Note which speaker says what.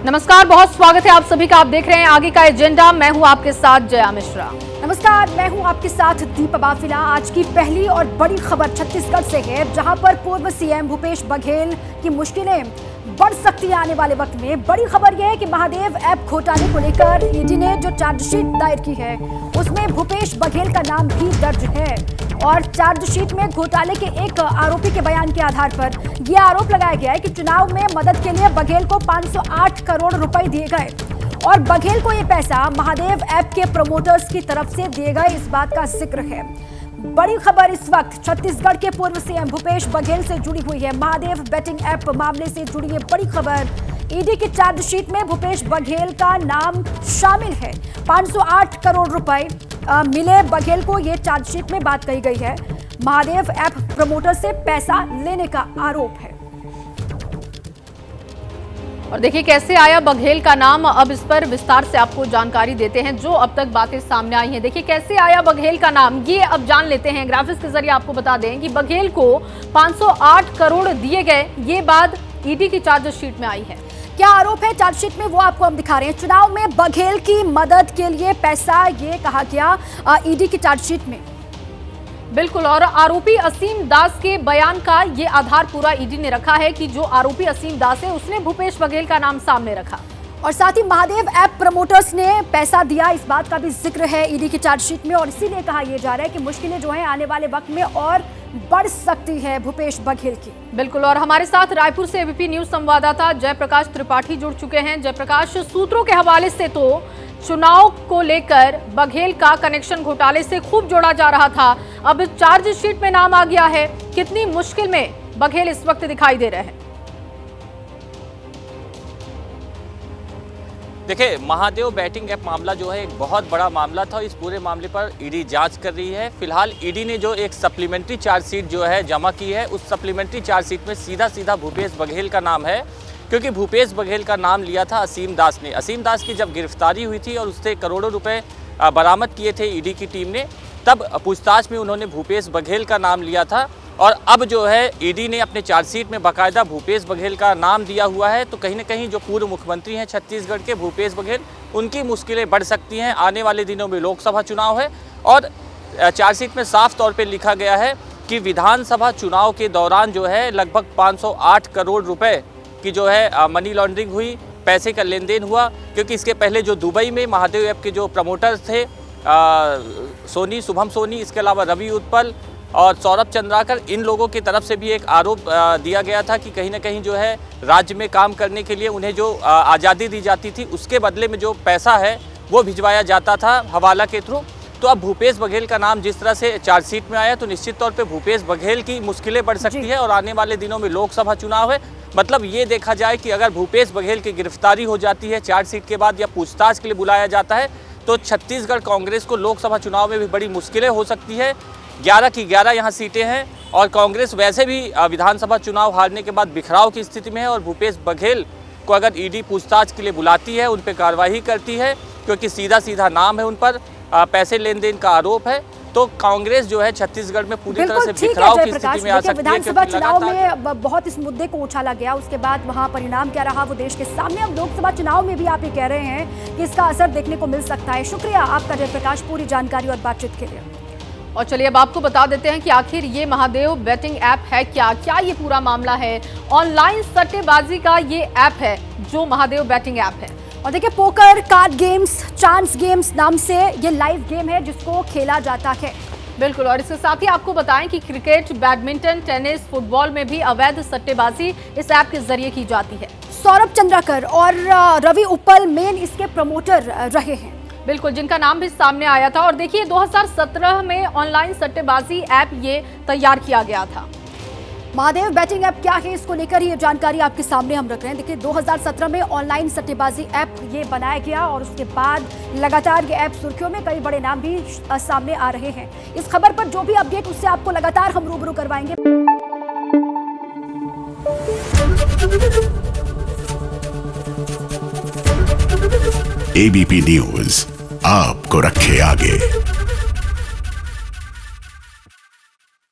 Speaker 1: नमस्कार, बहुत स्वागत है आप सभी का। आप देख रहे हैं आगे का एजेंडा। मैं हूं आपके साथ जया मिश्रा।
Speaker 2: नमस्कार, मैं हूं आपके साथ दीपा बाफिला। आज की पहली और बड़ी खबर छत्तीसगढ़ से है, जहां पर पूर्व सीएम भूपेश बघेल की मुश्किलें बढ़ सकती है आने वाले वक्त में। बड़ी खबर यह है कि महादेव ऐप घोटाले को लेकर ईडी ने जो चार्जशीट दायर की है उसमें भूपेश बघेल का नाम भी दर्ज है। और चार्जशीट में घोटाले के एक आरोपी के बयान के आधार पर यह आरोप लगाया गया है कि चुनाव में मदद के लिए बघेल को 508 करोड़ रुपए दिए गए और बघेल को यह पैसा महादेव ऐप के प्रमोटर्स की तरफ से दिए गए, इस बात का जिक्र है। बड़ी खबर इस वक्त छत्तीसगढ़ के पूर्व सीएम भूपेश बघेल से जुड़ी हुई है। महादेव बेटिंग ऐप मामले से जुड़ी है बड़ी खबर। ईडी की चार्जशीट में भूपेश बघेल का नाम शामिल है। 508 करोड़ रुपए मिले बघेल को, ये चार्जशीट में बात कही गई है। महादेव ऐप प्रमोटर से पैसा लेने का आरोप है।
Speaker 1: और देखिए कैसे आया बघेल का नाम, अब इस पर विस्तार से आपको जानकारी देते हैं जो अब तक बातें सामने आई हैं। देखिए कैसे आया बघेल का नाम, ये अब जान लेते हैं। ग्राफिक्स के जरिए आपको बता दें कि बघेल को 508 करोड़ दिए गए, ये बात ईडी की चार्जशीट में आई है।
Speaker 2: क्या आरोप है चार्जशीट में, वो आपको हम दिखा रहे हैं। चुनाव में बघेल की मदद के लिए पैसा, ये कहा गया ईडी की चार्जशीट में।
Speaker 1: बिल्कुल, और आरोपी असीम दास के बयान का ये आधार पूरा ईडी ने रखा है कि जो आरोपी असीम दास है उसने भूपेश बघेल का नाम सामने रखा
Speaker 2: और साथ ही महादेव ऐप प्रमोटर्स ने पैसा दिया, इस बात का भी जिक्र है ईडी की चार्जशीट में। और इसीलिए कहा यह जा रहा है कि मुश्किलें जो है आने वाले वक्त में और बढ़ सकती है भूपेश बघेल की।
Speaker 1: बिल्कुल, और हमारे साथ रायपुर से एबीपी न्यूज संवाददाता जयप्रकाश त्रिपाठी जुड़ चुके हैं। जयप्रकाश, सूत्रों के हवाले से तो चुनाव को लेकर बघेल का कनेक्शन घोटाले से खूब जोड़ा जा रहा था, अब चार्जशीट में नाम आ गया है। कितनी मुश्किल में बघेल इस वक्त दिखाई दे रहे हैं?
Speaker 3: देखिए, महादेव बैटिंग ऐप मामला जो है एक बहुत बड़ा मामला था। इस पूरे मामले पर ईडी जांच कर रही है। फिलहाल ईडी ने जो एक सप्लीमेंट्री चार्जशीट जो है जमा की है, उस सप्लीमेंट्री चार्जशीट में सीधा भूपेश बघेल का नाम है, क्योंकि भूपेश बघेल का नाम लिया था असीम दास ने। असीम दास की जब गिरफ्तारी हुई थी और उससे करोड़ों रुपए बरामद किए थे ईडी की टीम ने, तब पूछताछ में उन्होंने भूपेश बघेल का नाम लिया था। और अब जो है ईडी ने अपने चार्जशीट में बाकायदा भूपेश बघेल का नाम दिया हुआ है। तो कहीं ना कहीं जो पूर्व मुख्यमंत्री हैं छत्तीसगढ़ के भूपेश बघेल, उनकी मुश्किलें बढ़ सकती हैं। आने वाले दिनों में लोकसभा चुनाव है और चार्जशीट में साफ तौर पर लिखा गया है कि विधानसभा चुनाव के दौरान जो है लगभग 508 करोड़ रुपए की जो है मनी लॉन्ड्रिंग हुई, पैसे का लेन देन हुआ। क्योंकि इसके पहले जो दुबई में महादेव ऐप के जो प्रमोटर्स थे सोनी, शुभम सोनी, इसके अलावा रवि उत्पल और सौरभ चंद्राकर, इन लोगों की तरफ से भी एक आरोप दिया गया था कि कहीं ना कहीं जो है राज्य में काम करने के लिए उन्हें जो आज़ादी दी जाती थी, उसके बदले में जो पैसा है वो भिजवाया जाता था हवाला के थ्रू। तो अब भूपेश बघेल का नाम जिस तरह से चार्जशीट में आया, तो निश्चित तौर पे भूपेश बघेल की मुश्किलें बढ़ सकती है। और आने वाले दिनों में लोकसभा चुनाव है, मतलब ये देखा जाए कि अगर भूपेश बघेल की गिरफ्तारी हो जाती है चार्जशीट के बाद या पूछताछ के लिए बुलाया जाता है, तो छत्तीसगढ़ कांग्रेस को लोकसभा चुनाव में भी बड़ी मुश्किलें हो सकती है। 11 की 11 यहाँ सीटें हैं और कांग्रेस वैसे भी विधानसभा चुनाव हारने के बाद बिखराव की स्थिति में है। और भूपेश बघेल को अगर ईडी पूछताछ के लिए बुलाती है, उन पर कार्रवाई करती है, क्योंकि सीधा नाम है उन पर, पैसे लेन देन का आरोप है, तो कांग्रेस जो है छत्तीसगढ़ में पूरी तरह से बिखराव की स्थिति में आ सकती है।
Speaker 2: विधानसभा चुनाव में बहुत इस मुद्दे को उछाला गया, उसके बाद वहां परिणाम क्या रहा वो देश के सामने। अब लोकसभा चुनाव में भी आप ये कह रहे हैं कि इसका असर देखने को मिल सकता है। शुक्रिया आपका जयप्रकाश, पूरी जानकारी और बातचीत के लिए।
Speaker 1: और चलिए अब आपको बता देते हैं कि आखिर ये महादेव बेटिंग ऐप है क्या ये पूरा मामला है। ऑनलाइन सट्टेबाजी का ये ऐप है जो महादेव बेटिंग ऐप है।
Speaker 2: और देखिए, poker, card games, chance games नाम से ये लाइव गेम है जिसको खेला जाता है।
Speaker 1: बिल्कुल, और इसके साथ ही आपको बताएं कि क्रिकेट, बैडमिंटन, टेनिस, फुटबॉल में भी अवैध सट्टेबाजी इस ऐप के जरिए की जाती है।
Speaker 2: सौरभ चंद्राकर और रवि उत्पल मेन इसके प्रमोटर रहे हैं।
Speaker 1: बिल्कुल, जिनका नाम भी सामने आया था। और देखिए 2017 में ऑनलाइन सट्टेबाजी ऐप ये तैयार किया गया था।
Speaker 2: महादेव बैटिंग ऐप क्या है, इसको लेकर ये जानकारी आपके सामने हम रख रहे हैं। देखिए 2017 में ऑनलाइन सट्टेबाजी ऐप ये बनाया गया और उसके बाद लगातार ये ऐप सुर्खियों में, kई बड़े नाम भी सामने आ रहे हैं। इस खबर पर जो भी अपडेट उससे आपको लगातार हम रूबरू करवाएंगे।
Speaker 4: एबीपी न्यूज आपको रखे आगे।